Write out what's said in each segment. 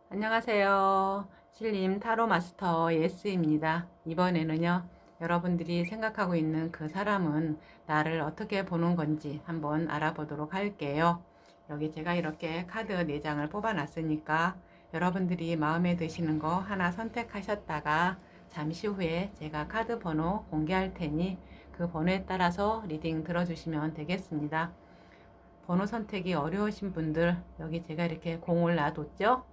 안녕하세요. 신림 타로 마스터 예스입니다. 이번에는요, 여러분들이 생각하고 있는 그 사람은 나를 어떻게 보는 건지 한번 알아보도록 할게요. 여기 제가 이렇게 카드 4장을 뽑아 놨으니까 여러분들이 마음에 드시는 거 하나 선택하셨다가 잠시 후에 제가 카드 번호 공개할 테니 그 번호에 따라서 리딩 들어주시면 되겠습니다. 번호 선택이 어려우신 분들, 여기 제가 이렇게 공을 놔뒀죠?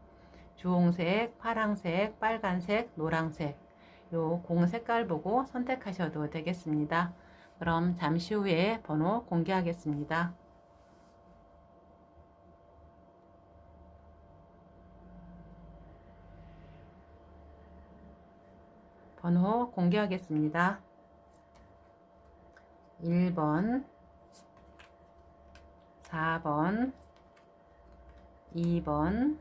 주홍색, 파랑색, 빨간색, 노란색 요 공 색깔 보고 선택하셔도 되겠습니다. 그럼 잠시 후에 번호 공개하겠습니다. 번호 공개하겠습니다. 1번, 4번, 2번,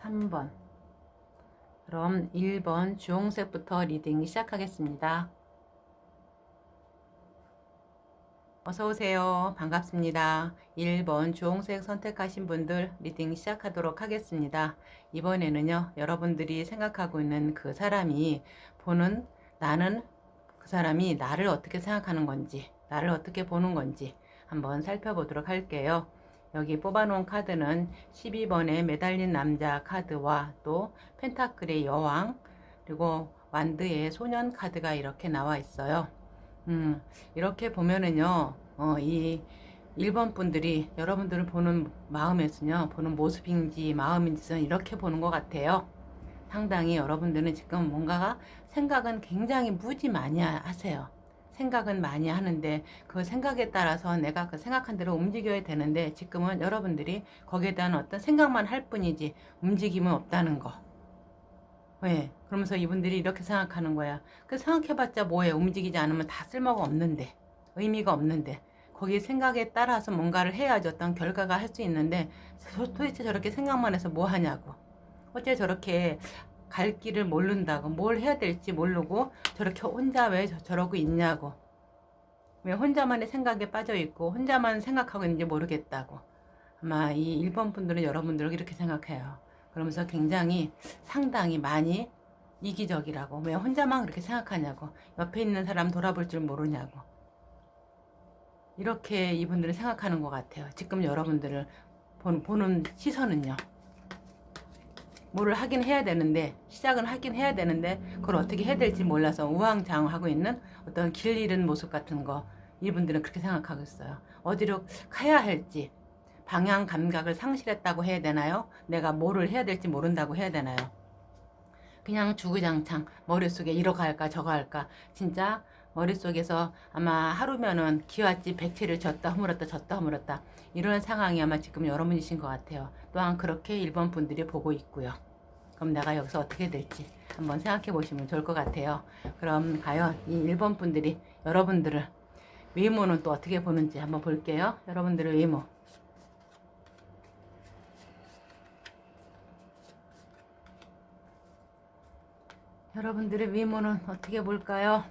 3번. 그럼 1번 주홍색부터 리딩 시작하겠습니다. 어서오세요. 반갑습니다. 1번 주홍색 선택하신 분들 리딩 시작하도록 하겠습니다. 이번에는요, 여러분들이 생각하고 있는 그 사람이 보는 나는 그 사람이 나를 어떻게 생각하는 건지, 나를 어떻게 보는 건지 한번 살펴보도록 할게요. 여기 뽑아놓은 카드는 12번에 매달린 남자 카드와 또 펜타클의 여왕, 그리고 완드의 소년 카드가 이렇게 나와 있어요. 이렇게 보면은요, 이 1번 분들이 여러분들을 보는 마음에서요, 보는 모습인지 마음인지는 이렇게 보는 것 같아요. 상당히 여러분들은 지금 뭔가가 생각은 굉장히 무지 많이 하세요. 생각은 많이 하는데 그 생각에 따라서 내가 그 생각한 대로 움직여야 되는데 지금은 여러분들이 거기에 대한 어떤 생각만 할 뿐이지 움직임은 없다는 거. 왜? 그러면서 이분들이 이렇게 생각하는 거야. 그 생각해봤자 뭐해? 움직이지 않으면 다 쓸모가 없는데, 의미가 없는데, 거기 생각에 따라서 뭔가를 해야지 어떤 결과가 할 수 있는데, 도대체 저렇게 생각만 해서 뭐 하냐고. 어째 저렇게 갈 길을 모른다고, 뭘 해야 될지 모르고, 저렇게 혼자 왜 저러고 있냐고. 왜 혼자만의 생각에 빠져 있고, 혼자만 생각하고 있는지 모르겠다고. 아마 이 1번 분들은 여러분들을 이렇게 생각해요. 그러면서 굉장히 상당히 많이 이기적이라고. 왜 혼자만 그렇게 생각하냐고. 옆에 있는 사람 돌아볼 줄 모르냐고. 이렇게 이분들은 생각하는 것 같아요. 지금 여러분들을 보는 시선은요. 뭐를 하긴 해야 되는데, 시작은 하긴 해야 되는데, 그걸 어떻게 해야 될지 몰라서 우왕좌왕하고 있는 어떤 길 잃은 모습 같은 거, 이분들은 그렇게 생각하고 있어요. 어디로 가야 할지, 방향 감각을 상실했다고 해야 되나요? 내가 뭐를 해야 될지 모른다고 해야 되나요? 그냥 주구장창 머릿속에 이러가 할까 저거 할까 진짜 머릿속에서 아마 하루면은 기와집 백채를 졌다 허물었다 졌다 허물었다 이런 상황이 아마 지금 여러분이신 것 같아요. 또한 그렇게 일본 분들이 보고 있고요. 그럼 내가 여기서 어떻게 될지 한번 생각해 보시면 좋을 것 같아요. 그럼 과연 이 일본 분들이 여러분들을 외모는 또 어떻게 보는지 한번 볼게요. 여러분들의 외모. 여러분들의 외모는 어떻게 볼까요?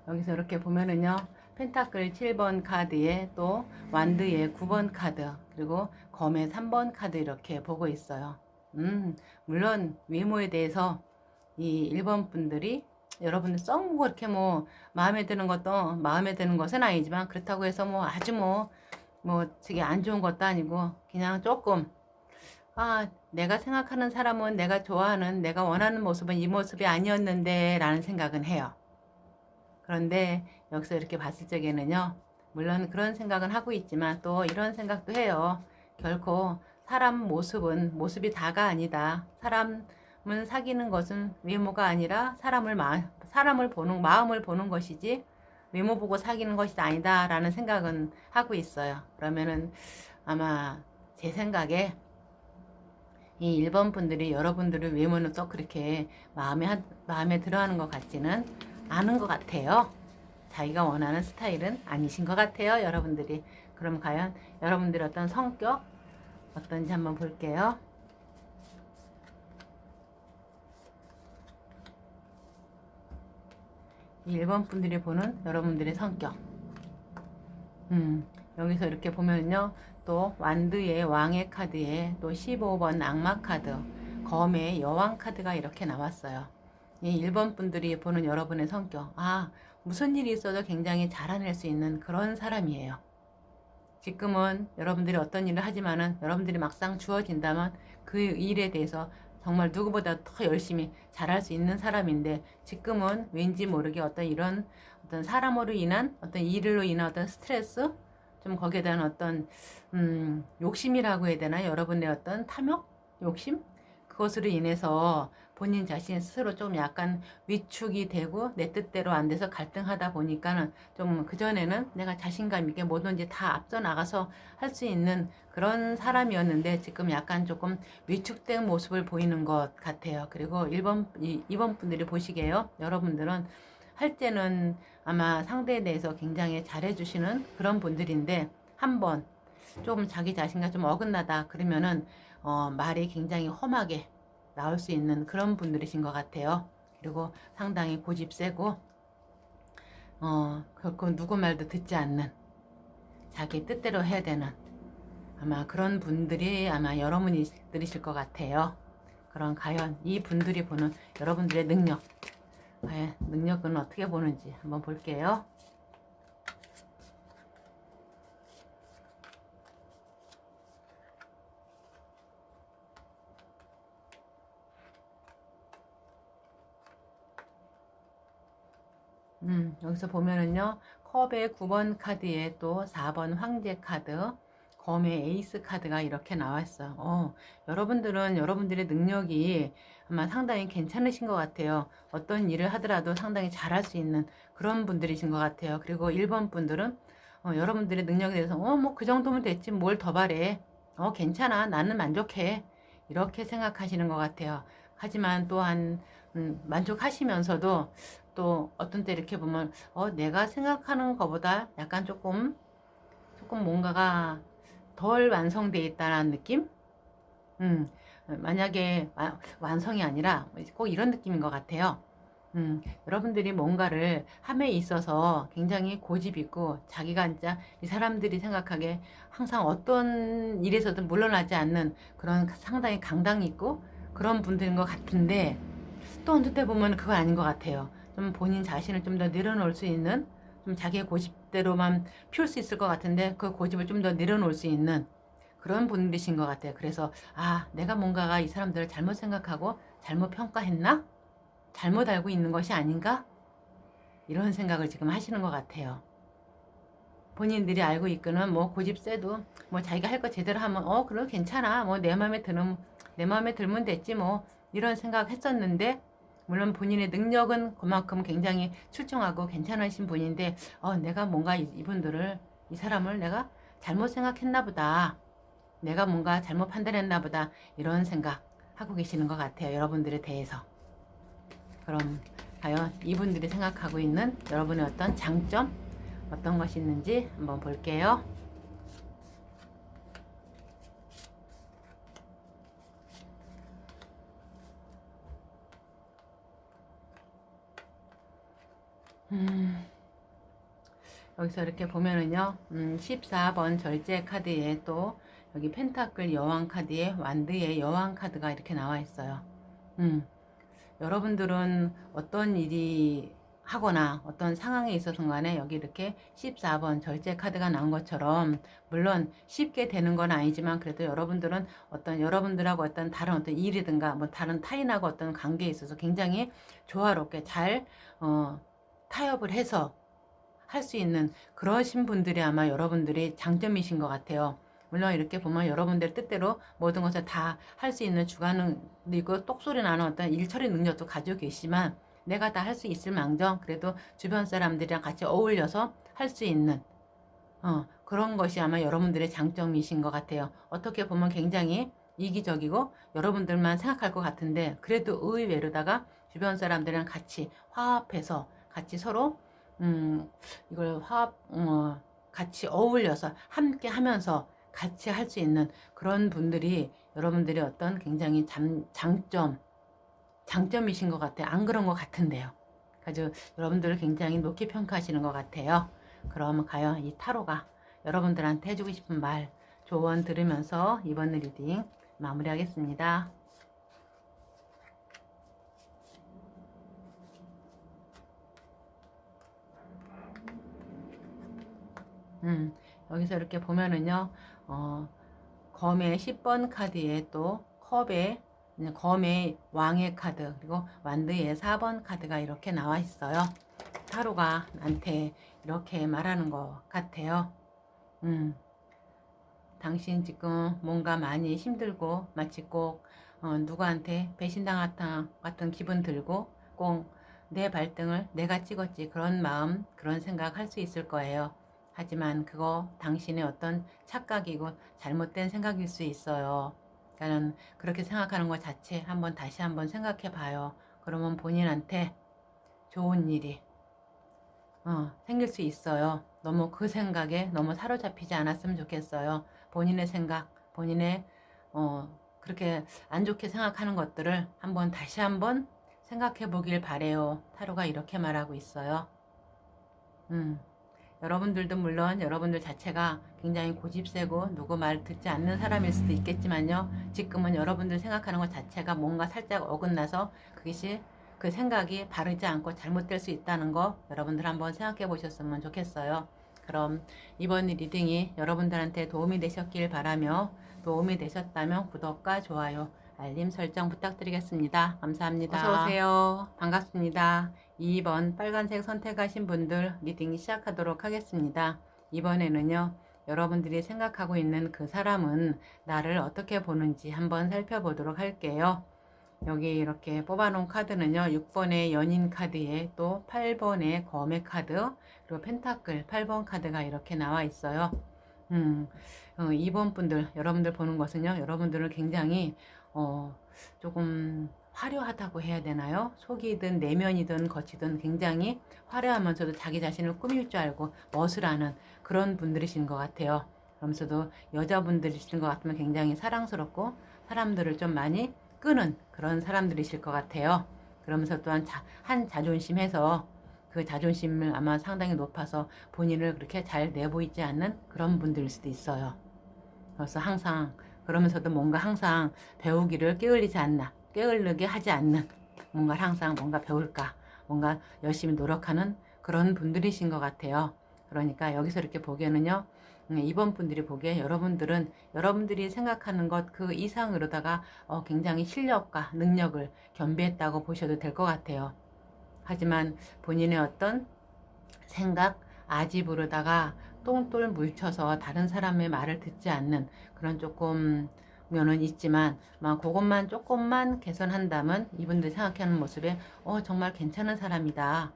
여기서 이렇게 보면은요, 펜타클 7번 카드에 또 완드의 9번 카드, 그리고 검의 3번 카드 이렇게 보고 있어요. 물론 외모에 대해서 이 1번 분들이 여러분들 썩 그렇게 뭐 마음에 드는 것은 아니지만 그렇다고 해서 뭐 아주 뭐 되게 안 좋은 것도 아니고 그냥 조금 내가 생각하는 사람은 내가 좋아하는, 내가 원하는 모습은 이 모습이 아니었는데 라는 생각은 해요. 그런데 여기서 이렇게 봤을 적에는요, 물론 그런 생각은 하고 있지만 또 이런 생각도 해요. 결코 사람 모습은 모습이 다가 아니다. 사람은 사귀는 것은 외모가 아니라 사람을 보는, 마음을 보는 것이지 외모 보고 사귀는 것이 아니다 라는 생각은 하고 있어요. 그러면은 아마 제 생각에 이 1번 분들이 여러분들의 외모는 또 그렇게 마음에 들어하는 것 같지는 않은 것 같아요. 자기가 원하는 스타일은 아니신 것 같아요, 여러분들이. 그럼 과연 여러분들의 어떤 성격 어떤지 한번 볼게요. 이 1번 분들이 보는 여러분들의 성격. 여기서 이렇게 보면요, 또 완드의 왕의 카드에 또 15번 악마 카드, 검의 여왕 카드가 이렇게 나왔어요. 이 1번 분들이 보는 여러분의 성격, 무슨 일이 있어도 굉장히 잘해낼 수 있는 그런 사람이에요. 지금은 여러분들이 어떤 일을 하지만은 여러분들이 막상 주어진다면 그 일에 대해서 정말 누구보다 더 열심히 잘할 수 있는 사람인데, 지금은 왠지 모르게 어떤 사람으로 인한 어떤 일로 인한 어떤 스트레스, 좀 거기에 대한 어떤 욕심이라고 해야 되나, 여러분의 어떤 탐욕, 욕심, 그것으로 인해서 본인 자신 스스로 좀 약간 위축이 되고 내 뜻대로 안 돼서 갈등하다 보니까는 좀 그전에는 내가 자신감 있게 뭐든지 다 앞서 나가서 할 수 있는 그런 사람이었는데, 지금 약간 조금 위축된 모습을 보이는 것 같아요. 그리고 2번 분들이 보시게요. 여러분들은 할 때는 아마 상대에 대해서 굉장히 잘해주시는 그런 분들인데, 한번 조금 자기 자신과 좀 어긋나다 그러면은 말이 굉장히 험하게 나올 수 있는 그런 분들이신 것 같아요. 그리고 상당히 고집 세고 결코 누구 말도 듣지 않는, 자기 뜻대로 해야 되는 아마 그런 분들이 아마 여러분들이실 것 같아요. 그럼 과연 이 분들이 보는 여러분들의 능력, 과연 능력은 어떻게 보는지 한번 볼게요. 여기서 보면은요, 컵의 9번 카드에 또 4번 황제 카드, 검의 에이스 카드가 이렇게 나왔어요. 여러분들은 여러분들의 능력이 아마 상당히 괜찮으신 것 같아요. 어떤 일을 하더라도 상당히 잘할 수 있는 그런 분들이신 것 같아요. 그리고 1번 분들은 여러분들의 능력에 대해서 뭐 그 정도면 됐지 뭘 더 바래, 괜찮아, 나는 만족해, 이렇게 생각하시는 것 같아요. 하지만 또한 만족하시면서도 또 어떤 때 이렇게 보면 내가 생각하는 것보다 약간 조금 뭔가가 덜 완성되어 있다는 느낌? 만약에 완성이 아니라 꼭 이런 느낌인 것 같아요. 여러분들이 뭔가를 함에 있어서 굉장히 고집 있고, 자기가 진짜 이 사람들이 생각하기에 항상 어떤 일에서든 물러나지 않는 그런 상당히 강당 있고 그런 분들인 것 같은데, 또 어느 때 보면 그건 아닌 것 같아요. 좀 본인 자신을 좀 더 내려놓을 수 있는, 좀 자기의 고집대로만 피울 수 있을 것 같은데 그 고집을 좀 더 내려놓을 수 있는 그런 분이신 것 같아요. 그래서 내가 뭔가가 이 사람들을 잘못 생각하고 잘못 평가했나? 잘못 알고 있는 것이 아닌가? 이런 생각을 지금 하시는 것 같아요. 본인들이 알고 있거는 뭐 고집 세도 뭐 자기가 할 거 제대로 하면 그래 괜찮아, 뭐 내 마음에 들면 됐지, 뭐 이런 생각 했었는데, 물론 본인의 능력은 그만큼 굉장히 출중하고 괜찮으신 분인데 내가 뭔가 이 사람을 내가 잘못 생각했나 보다, 내가 뭔가 잘못 판단했나 보다, 이런 생각 하고 계시는 것 같아요. 여러분들에 대해서. 그럼 과연 이분들이 생각하고 있는 여러분의 어떤 장점, 어떤 것이 있는지 한번 볼게요. 여기서 이렇게 보면은요, 14번 절제 카드에 또 여기 펜타클 여왕 카드에 완드의 여왕 카드가 이렇게 나와 있어요. 여러분들은 어떤 일이 하거나 어떤 상황에 있어서 간에 여기 이렇게 14번 절제 카드가 나온 것처럼, 물론 쉽게 되는 건 아니지만 그래도 여러분들은 여러분들하고 다른 어떤 일이든가 뭐 다른 타인하고 어떤 관계에 있어서 굉장히 조화롭게 잘 타협을 해서 할 수 있는 그러신 분들이 아마 여러분들의 장점이신 것 같아요. 물론 이렇게 보면 여러분들 뜻대로 모든 것을 다 할 수 있는 주관이고 똑소리 나는 어떤 일처리 능력도 가지고 계시지만, 내가 다 할 수 있을 망정 그래도 주변 사람들이랑 같이 어울려서 할 수 있는 그런 것이 아마 여러분들의 장점이신 것 같아요. 어떻게 보면 굉장히 이기적이고 여러분들만 생각할 것 같은데, 그래도 의외로다가 주변 사람들이랑 같이 화합해서 같이 서로 이걸 같이 어울려서 함께 하면서 같이 할 수 있는 그런 분들이 여러분들의 어떤 굉장히 장점이신 것 같아요. 안 그런 것 같은데요. 그래서 여러분들을 굉장히 높게 평가하시는 것 같아요. 그러면 과연 이 타로가 여러분들한테 해주고 싶은 말, 조언 들으면서 이번 리딩 마무리하겠습니다. 여기서 이렇게 보면은요, 검의 10번 카드에 또 컵의 검의 왕의 카드, 그리고 완드의 4번 카드가 이렇게 나와 있어요. 타로가 나한테 이렇게 말하는 것 같아요. 당신 지금 뭔가 많이 힘들고 마치 꼭 누구한테 배신당한 같은 기분 들고 꼭 내 발등을 내가 찍었지 그런 마음, 그런 생각 할 수 있을 거예요. 하지만 그거 당신의 어떤 착각이고 잘못된 생각일 수 있어요. 그러니까 그렇게 생각하는 것 자체 다시 한번 생각해 봐요. 그러면 본인한테 좋은 일이 생길 수 있어요. 너무 그 생각에 너무 사로잡히지 않았으면 좋겠어요. 본인의 생각, 본인의 그렇게 안 좋게 생각하는 것들을 다시 한번 생각해 보길 바래요. 타로가 이렇게 말하고 있어요. 여러분들도 물론 여러분들 자체가 굉장히 고집세고 누구 말 듣지 않는 사람일 수도 있겠지만요. 지금은 여러분들 생각하는 것 자체가 뭔가 살짝 어긋나서 그것이 그 생각이 바르지 않고 잘못될 수 있다는 거 여러분들 한번 생각해 보셨으면 좋겠어요. 그럼 이번 리딩이 여러분들한테 도움이 되셨길 바라며 도움이 되셨다면 구독과 좋아요, 알림 설정 부탁드리겠습니다. 감사합니다. 어서오세요. 반갑습니다. 2번 빨간색 선택하신 분들 리딩 시작하도록 하겠습니다. 이번에는요, 여러분들이 생각하고 있는 그 사람은 나를 어떻게 보는지 한번 살펴보도록 할게요. 여기 이렇게 뽑아놓은 카드는요, 6번의 연인 카드에 또 8번의 검의 카드, 그리고 펜타클 8번 카드가 이렇게 나와 있어요. 2번 분들, 여러분들 보는 것은요, 여러분들은 굉장히 조금 화려하다고 해야 되나요? 속이든 내면이든 겉이든 굉장히 화려하면서도 자기 자신을 꾸밀 줄 알고 멋을 아는 그런 분들이신 것 같아요. 그러면서도 여자분들이신 것 같으면 굉장히 사랑스럽고 사람들을 좀 많이 끄는 그런 사람들이실 것 같아요. 그러면서 또한 한 자존심에서 그 자존심을 아마 상당히 높아서 본인을 그렇게 잘 내보이지 않는 그런 분들일 수도 있어요. 그래서 항상 그러면서도 뭔가 항상 배우기를 게을르게 하지 않는 뭔가 배울까 뭔가 열심히 노력하는 그런 분들이신 것 같아요. 그러니까 여기서 이렇게 보기에는요, 이번 분들이 보기에 여러분들은 여러분들이 생각하는 것 그 이상으로다가 굉장히 실력과 능력을 겸비했다고 보셔도 될 것 같아요. 하지만 본인의 어떤 생각, 아집으로다가 똥돌 물쳐서 다른 사람의 말을 듣지 않는 그런 조금 면은 있지만 그것만 조금만 개선한다면 이분들이 생각하는 모습에 정말 괜찮은 사람이다.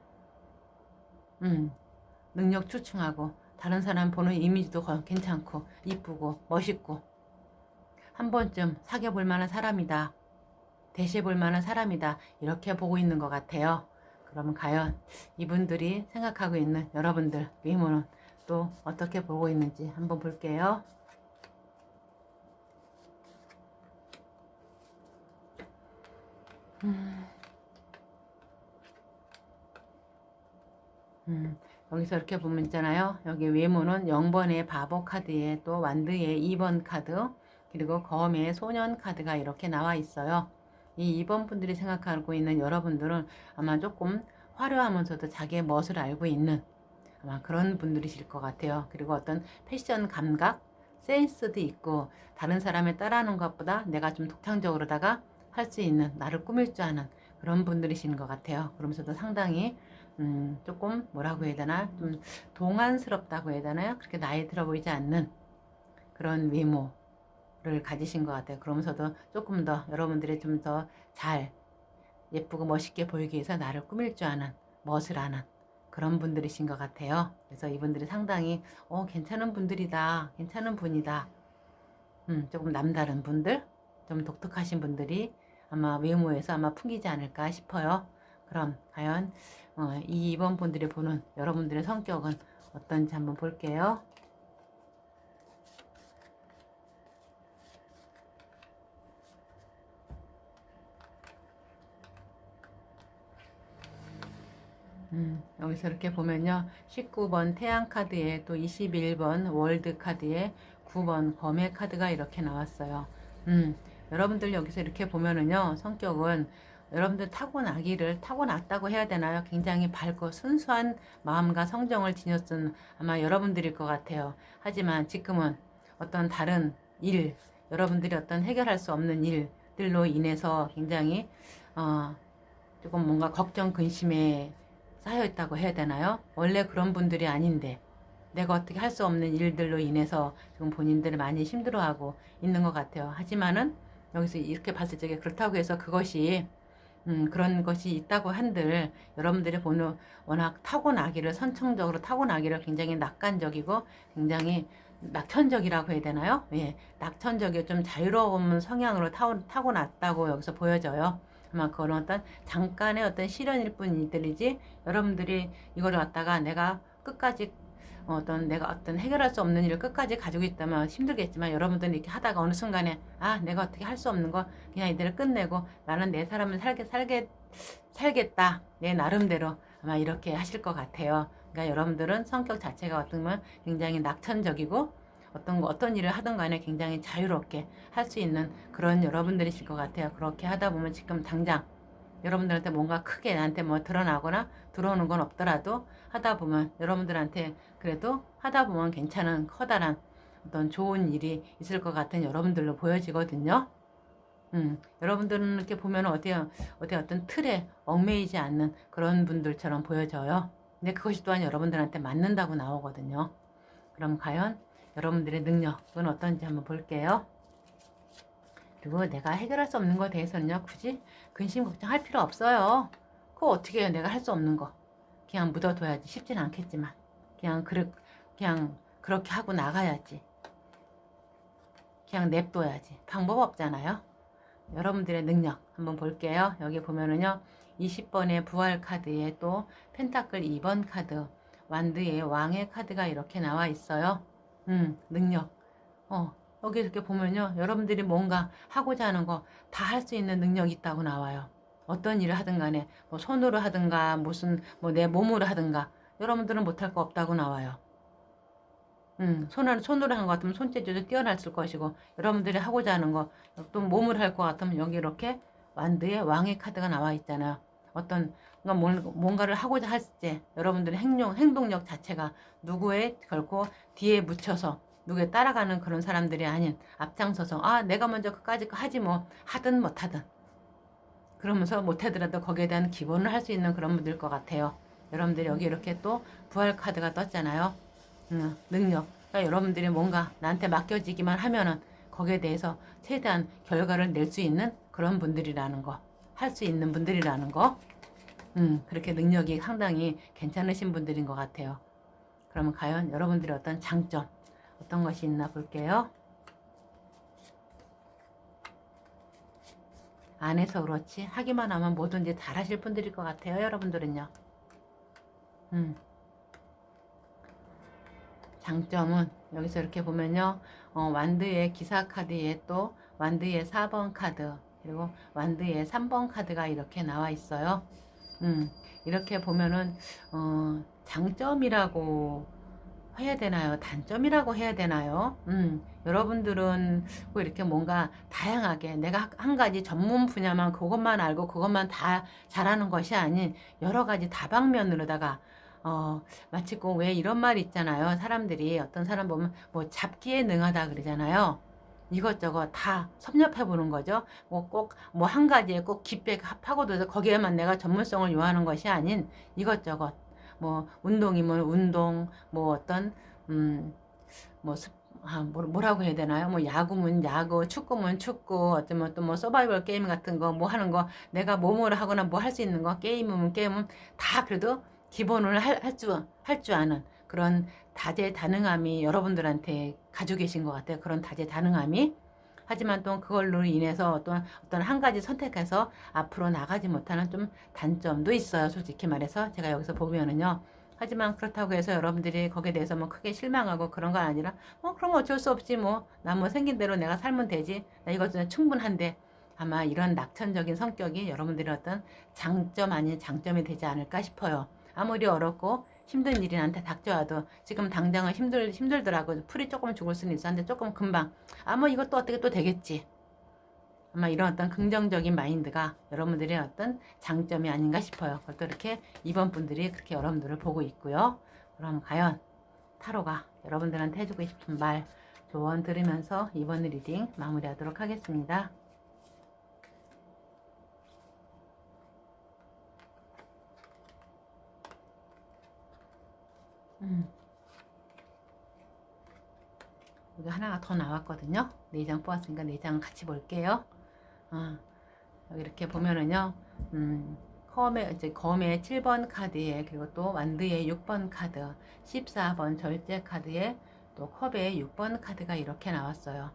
능력 추궁하고 다른 사람 보는 이미지도 괜찮고 이쁘고 멋있고 한 번쯤 사귀어 볼 만한 사람이다. 대시해 볼 만한 사람이다. 이렇게 보고 있는 것 같아요. 그러면 과연 이분들이 생각하고 있는 여러분들 외모는 또 어떻게 보고 있는지 한번 볼게요. 여기서 이렇게 보면 있잖아요. 여기 외모는 0번의 바보 카드에 또 완드의 2번 카드, 그리고 검의 소년 카드가 이렇게 나와 있어요. 이 2번 분들이 생각하고 있는 여러분들은 아마 조금 화려하면서도 자기의 멋을 알고 있는 아마 그런 분들이실 것 같아요. 그리고 어떤 패션 감각, 센스도 있고 다른 사람에 따라하는 것보다 내가 좀 독창적으로다가 할 수 있는, 나를 꾸밀 줄 아는 그런 분들이신 것 같아요. 그러면서도 상당히 조금 뭐라고 해야 되나, 좀 동안스럽다고 해야 되나요? 그렇게 나이 들어 보이지 않는 그런 외모를 가지신 것 같아요. 그러면서도 조금 더 여러분들이 좀 더 잘 예쁘고 멋있게 보이기 위해서 나를 꾸밀 줄 아는, 멋을 아는 그런 분들이신 것 같아요. 그래서 이분들이 상당히 괜찮은 분들이다, 괜찮은 분이다. 조금 남다른 분들, 좀 독특하신 분들이 아마 외모에서 아마 풍기지 않을까 싶어요. 그럼 과연 이 2번 분들이 보는 여러분들의 성격은 어떤지 한번 볼게요. 여기서 이렇게 보면요, 19번 태양 카드에 또 21번 월드 카드에 9번 범의 카드가 이렇게 나왔어요. 여러분들 여기서 이렇게 보면은요, 성격은 여러분들 타고났다고 해야 되나요? 굉장히 밝고 순수한 마음과 성정을 지녔던 아마 여러분들일 것 같아요. 하지만 지금은 어떤 다른 일, 여러분들이 어떤 해결할 수 없는 일들로 인해서 굉장히 조금 뭔가 걱정, 근심에 쌓여 있다고 해야 되나요? 원래 그런 분들이 아닌데 내가 어떻게 할 수 없는 일들로 인해서 지금 본인들을 많이 힘들어하고 있는 것 같아요. 하지만은 여기서 이렇게 봤을 적에 그렇다고 해서 그것이 그런 것이 있다고 한들 여러분들이 보는 워낙 선천적으로 타고나기를 굉장히 낙관적이고 굉장히 낙천적이라고 해야 되나요? 예, 낙천적이고 좀 자유로운 성향으로 타고났다고 여기서 보여져요. 아마 그런 어떤 잠깐의 어떤 시련일 뿐이지 여러분들이 이걸 갖다가 내가 끝까지 내가 어떤 해결할 수 없는 일을 끝까지 가지고 있다면 힘들겠지만 여러분들은 이렇게 하다가 어느 순간에 내가 어떻게 할 수 없는 거 그냥 이대로 끝내고 나는 내 삶을 살겠다 내 나름대로 아마 이렇게 하실 것 같아요. 그러니까 여러분들은 성격 자체가 어쩌면 굉장히 낙천적이고 어떤 일을 하든 간에 굉장히 자유롭게 할 수 있는 그런 여러분들이실 것 같아요. 그렇게 하다 보면 지금 당장 여러분들한테 뭔가 크게 나한테 뭐 드러나거나 들어오는 건 없더라도 하다 보면 여러분들한테 그래도 하다 보면 괜찮은 커다란 어떤 좋은 일이 있을 것 같은 여러분들로 보여지거든요. 여러분들은 이렇게 보면 어떤 틀에 얽매이지 않는 그런 분들처럼 보여져요. 근데 그것이 또한 여러분들한테 맞는다고 나오거든요. 그럼 과연 여러분들의 능력은 어떤지 한번 볼게요. 그리고 내가 해결할 수 없는 거에 대해서는요, 굳이 근심 걱정할 필요 없어요. 그거 어떻게 해요? 내가 할 수 없는 거. 그냥 묻어둬야지. 쉽진 않겠지만. 그냥 그렇게 하고 나가야지. 그냥 냅둬야지. 방법 없잖아요. 여러분들의 능력 한번 볼게요. 여기 보면은요, 20번의 부활 카드에 또 펜타클 2번 카드, 완드의 왕의 카드가 이렇게 나와 있어요. 능력. 여기 이렇게 보면요, 여러분들이 뭔가 하고자 하는 거 다 할 수 있는 능력이 있다고 나와요. 어떤 일을 하든 간에 뭐 손으로 하든가 무슨 뭐 내 몸으로 하든가 여러분들은 못할 거 없다고 나와요. 손으로 한 것 같으면 손재주도 뛰어났을 것이고 여러분들이 하고자 하는 거 또 몸으로 할 것 같으면 여기 이렇게 완드의 왕의 카드가 나와 있잖아요. 뭔가를 하고자 할 때 여러분들의 행동력 자체가 누구의 결코 뒤에 묻혀서 누구에 따라가는 그런 사람들이 아닌 앞장서서 내가 먼저 끝까지 하지 뭐 하든 못하든 그러면서 못하더라도 거기에 대한 기본을 할 수 있는 그런 분들일 것 같아요. 여러분들이 여기 이렇게 또 부활 카드가 떴잖아요. 능력. 그러니까 여러분들이 뭔가 나한테 맡겨지기만 하면은 거기에 대해서 최대한 결과를 낼 수 있는 그런 분들이라는 거. 할 수 있는 분들이라는 거. 그렇게 능력이 상당히 괜찮으신 분들인 것 같아요. 그러면 과연 여러분들의 어떤 장점, 어떤 것이 있나 볼게요. 안 해서 그렇지 하기만 하면 뭐든지 잘하실 분들일 것 같아요. 여러분들은요. 장점은 여기서 이렇게 보면요. 완드의 기사 카드에 또 완드의 4번 카드 그리고 완드의 3번 카드가 이렇게 나와 있어요. 이렇게 보면은 장점이라고 해야 되나요? 단점이라고 해야 되나요? 여러분들은 뭐 이렇게 뭔가 다양하게 내가 한 가지 전문 분야만 그것만 알고 그것만 다 잘하는 것이 아닌 여러 가지 다방면으로다가 마치 왜 이런 말이 있잖아요. 사람들이 어떤 사람 보면 뭐 잡기에 능하다 그러잖아요. 이것저것 다 섭렵해 보는 거죠. 꼭 뭐 한 가지에 꼭 깊게 파고들어서 거기에만 내가 전문성을 요하는 것이 아닌 이것저것 뭐 운동이면 운동 뭐 어떤 뭐라고 해야 되나요? 뭐 야구면 야구, 축구면 축구, 어쩌면 또 뭐 서바이벌 게임 같은 거 뭐 하는 거 내가 몸으로 하거나 뭐 할 수 있는 거 게임은 다 그래도 기본을 할 줄 아는 그런 다재다능함이 여러분들한테 가지고 계신 것 같아요. 그런 다재다능함이. 하지만 또 그걸로 인해서 어떤 한 가지 선택해서 앞으로 나가지 못하는 좀 단점도 있어요. 솔직히 말해서 제가 여기서 보면은요. 하지만 그렇다고 해서 여러분들이 거기에 대해서 뭐 크게 실망하고 그런 건 아니라 그런 거 어쩔 수 없지 나 뭐 생긴 대로 내가 살면 되지 나 이것은 충분한데 아마 이런 낙천적인 성격이 여러분들의 어떤 장점 아닌 장점이 되지 않을까 싶어요. 아무리 어렵고 힘든 일이 나한테 닥쳐와도 지금 당장은 힘들더라고. 풀이 조금 죽을 수는 있었는데 조금 금방 뭐 이것도 어떻게 또 되겠지. 아마 이런 어떤 긍정적인 마인드가 여러분들의 어떤 장점이 아닌가 싶어요. 그것도 이렇게 2번 분들이 그렇게 여러분들을 보고 있고요. 그럼 과연 타로가 여러분들한테 해주고 싶은 말 조언 들으면서 이번 리딩 마무리하도록 하겠습니다. 여기 하나가 더 나왔거든요. 4장 뽑았으니까 4장 같이 볼게요. 여기 이렇게 보면은요, 검의 7번 카드에, 그리고 또 완드의 6번 카드, 14번 절제 카드에, 또 컵의 6번 카드가 이렇게 나왔어요.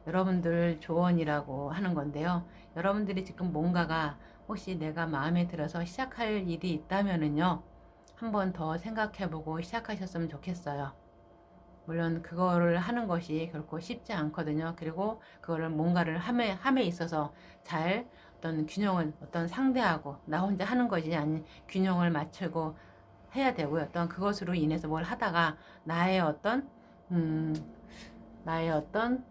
여러분들 조언이라고 하는 건데요. 여러분들이 지금 뭔가가 혹시 내가 마음에 들어서 시작할 일이 있다면은요, 한번 더 생각해보고 시작하셨으면 좋겠어요. 물론 그거를 하는 것이 결코 쉽지 않거든요. 그리고 그거를 뭔가를 함에 있어서 잘 어떤 균형을 어떤 상대하고 나 혼자 하는 것이 아닌 균형을 맞추고 해야 되고요. 어떤 그것으로 인해서 뭘 하다가 나의 어떤 나의 어떤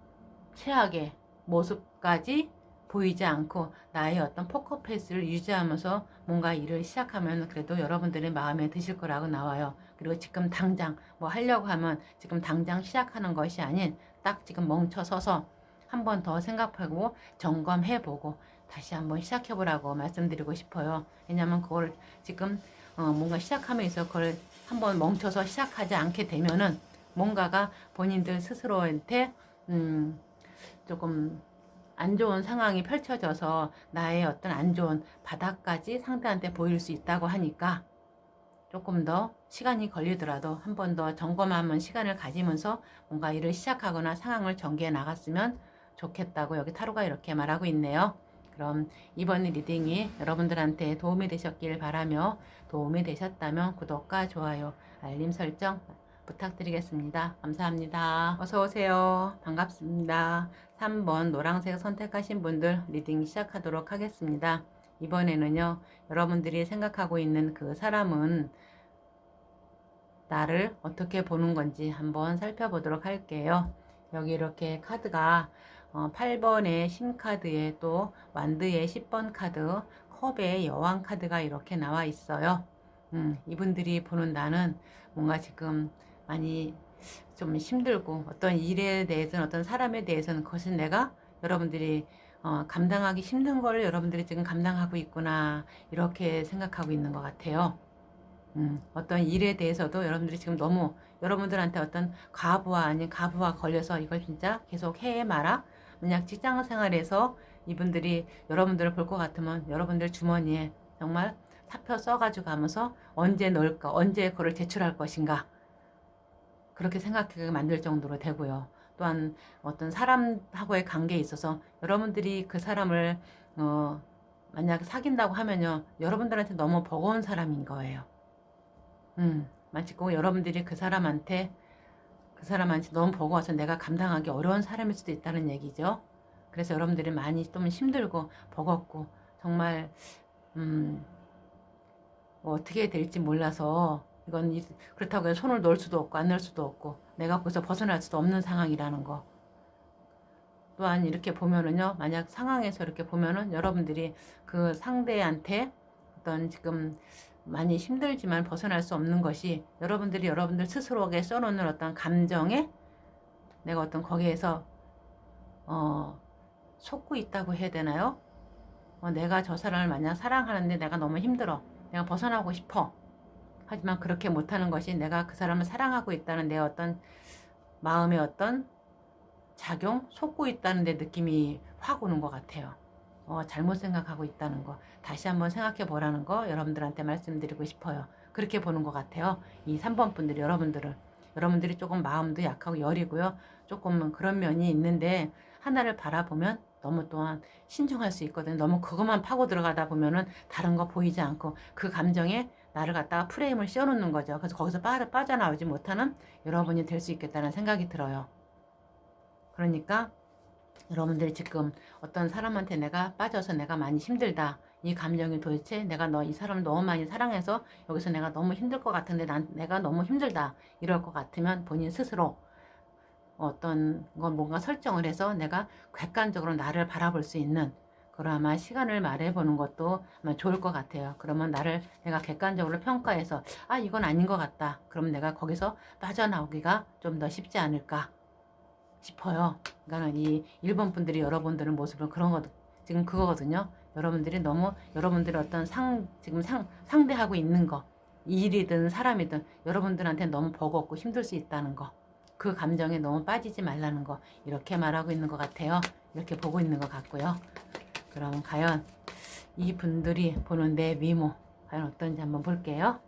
최악의 모습까지 보이지 않고 나의 어떤 포커페이스를 유지하면서 뭔가 일을 시작하면 그래도 여러분들의 마음에 드실 거라고 나와요. 그리고 지금 당장 뭐 하려고 하면 지금 당장 시작하는 것이 아닌 딱 지금 멈춰서서 한 번 더 생각하고 점검해보고 다시 한번 시작해보라고 말씀드리고 싶어요. 왜냐하면 그걸 지금 뭔가 시작하면서 그걸 한번 멈춰서 시작하지 않게 되면은 뭔가가 본인들 스스로한테 조금 안 좋은 상황이 펼쳐져서 나의 어떤 안 좋은 바닥까지 상대한테 보일 수 있다고 하니까 조금 더 시간이 걸리더라도 한 번 더 점검하면 시간을 가지면서 뭔가 일을 시작하거나 상황을 전개해 나갔으면 좋겠다고 여기 타로가 이렇게 말하고 있네요. 그럼 이번 리딩이 여러분들한테 도움이 되셨길 바라며 도움이 되셨다면 구독과 좋아요, 알림 설정 부탁드리겠습니다. 감사합니다. 어서오세요. 반갑습니다. 3번 노란색 선택하신 분들 리딩 시작하도록 하겠습니다. 이번에는요, 여러분들이 생각하고 있는 그 사람은 나를 어떻게 보는 건지 한번 살펴보도록 할게요. 여기 이렇게 카드가 8번의 신카드에 또 완드의 10번 카드, 컵의 여왕 카드가 이렇게 나와 있어요. 이분들이 보는 나는 뭔가 지금 많이 좀 힘들고 어떤 일에 대해서는 어떤 사람에 대해서는 그것은 내가 여러분들이 감당하기 힘든 걸 여러분들이 지금 감당하고 있구나 이렇게 생각하고 있는 것 같아요. 어떤 일에 대해서도 여러분들이 지금 너무 여러분들한테 어떤 과부하 아닌 가부하 걸려서 이걸 진짜 계속 해 마라. 만약 직장 생활에서 이분들이 여러분들을 볼 것 같으면 여러분들 주머니에 정말 사표 써가지고 가면서 언제 넣을까, 언제 그걸 제출할 것인가 그렇게 생각하게 만들 정도로 되고요. 또한 어떤 사람하고의 관계에 있어서 여러분들이 그 사람을 만약 사귄다고 하면요, 여러분들한테 너무 버거운 사람인 거예요. 마치 꼭 여러분들이 그 사람한테 너무 버거워서 내가 감당하기 어려운 사람일 수도 있다는 얘기죠. 그래서 여러분들이 많이 좀 힘들고 버겁고 정말 뭐 어떻게 될지 몰라서 이건 그렇다고 해서 손을 놓을 수도 없고 안 놓을 수도 없고 내가 거기서 벗어날 수도 없는 상황이라는 거. 또한 이렇게 보면은요, 만약 상황에서 이렇게 보면은 여러분들이 그 상대한테 어떤 지금 많이 힘들지만 벗어날 수 없는 것이 여러분들이 여러분들 스스로에게 써놓는 어떤 감정에 내가 어떤 거기에서 속고 있다고 해야 되나요? 내가 저 사람을 만약 사랑하는데 내가 너무 힘들어. 내가 벗어나고 싶어. 하지만 그렇게 못하는 것이 내가 그 사람을 사랑하고 있다는 내 어떤 마음의 어떤 작용, 속고 있다는 데 느낌이 확 오는 것 같아요. 잘못 생각하고 있다는 거 다시 한번 생각해 보라는 거 여러분들한테 말씀드리고 싶어요. 그렇게 보는 것 같아요. 이 3번 분들이 여러분들이 조금 마음도 약하고 여리고요. 조금 그런 면이 있는데 하나를 바라보면 너무 또한 신중할 수 있거든요. 너무 그것만 파고 들어가다 보면은 다른 거 보이지 않고 그 감정에 나를 갖다가 프레임을 씌워놓는 거죠. 그래서 거기서 빠져나오지 못하는 여러분이 될 수 있겠다는 생각이 들어요. 그러니까 여러분들이 지금 어떤 사람한테 내가 빠져서 내가 많이 힘들다. 이 감정이 도대체 내가 이 사람을 너무 많이 사랑해서 여기서 내가 너무 힘들 것 같은데 내가 너무 힘들다. 이럴 것 같으면 본인 스스로 어떤 건 뭔가 설정을 해서 내가 객관적으로 나를 바라볼 수 있는 그런 아마 시간을 말해보는 것도 아마 좋을 것 같아요. 그러면 나를 내가 객관적으로 평가해서 아 이건 아닌 것 같다. 그럼 내가 거기서 빠져나오기가 좀 더 쉽지 않을까 싶어요. 그러니까 이 일본 분들이 여러분들의 모습을 그런 거 지금 그거거든요. 여러분들이 너무 여러분들의 어떤 지금 상대하고 있는 거 일이든 사람이든 여러분들한테 너무 버겁고 힘들 수 있다는 거. 그 감정에 너무 빠지지 말라는 거 이렇게 말하고 있는 것 같아요. 이렇게 보고 있는 것 같고요. 그럼 과연 이 분들이 보는 내 미모 과연 어떤지 한번 볼게요.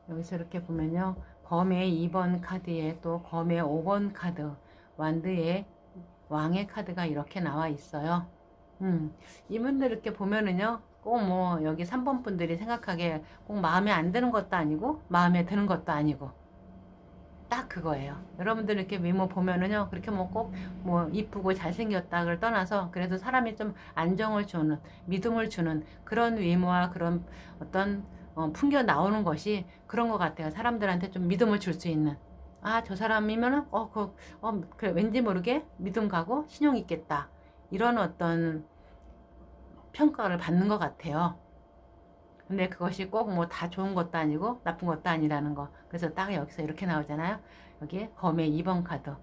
여기서 이렇게 보면요. 검의 2번 카드에 또 검의 5번 카드, 완드의 왕의 카드가 이렇게 나와 있어요. 이분들 이렇게 보면은요. 꼭 뭐 여기 3번 분들이 생각하기에 꼭 마음에 안 드는 것도 아니고 마음에 드는 것도 아니고 딱 그거예요. 여러분들 이렇게 미모 보면은요. 그렇게 뭐 꼭 뭐 이쁘고 잘생겼다를 떠나서 그래도 사람이 좀 안정을 주는 믿음을 주는 그런 외모와 그런 어떤 풍겨 나오는 것이 그런 것 같아요. 사람들한테 좀 믿음을 줄 수 있는 아 저 사람이면은 그래 왠지 모르게 믿음 가고 신용 있겠다 이런 어떤 평가를 받는 것 같아요. 근데 그것이 꼭 뭐 다 좋은 것도 아니고 나쁜 것도 아니라는 거. 그래서 딱 여기서 이렇게 나오잖아요. 여기 검의 2번 카드.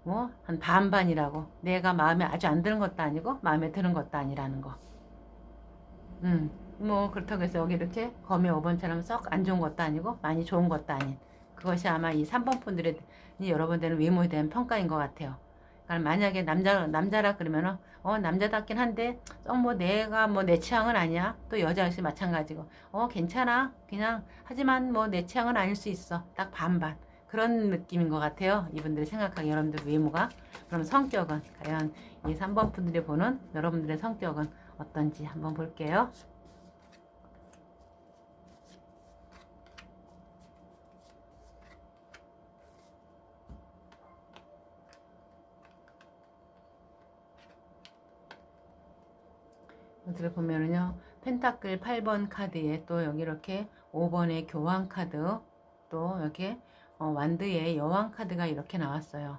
뭐 한 반반이라고. 내가 마음에 아주 안 드는 것도 아니고 마음에 드는 것도 아니라는 거. 뭐 그렇다고 해서 여기 이렇게 검의 5번처럼 썩 안 좋은 것도 아니고 많이 좋은 것도 아닌. 그것이 아마 이 3번 분들의 여러분들은 외모에 대한 평가인 것 같아요. 그러니까 만약에 남자라 그러면은 남자답긴 한데 뭐 내가 뭐 내 취향은 아니야. 또 여자 역시 마찬가지고 괜찮아. 그냥 하지만 뭐 내 취향은 아닐 수 있어. 딱 반반. 그런 느낌인 것 같아요. 이분들이 생각하기 여러분들 외모가. 그럼 성격은 과연 이 3번 분들이 보는 여러분들의 성격은 어떤지 한번 볼게요. 여기를 보면은요. 펜타클 8번 카드에 또 여기 이렇게 5번의 교황 카드 또 여기 완드의 여왕 카드가 이렇게 나왔어요.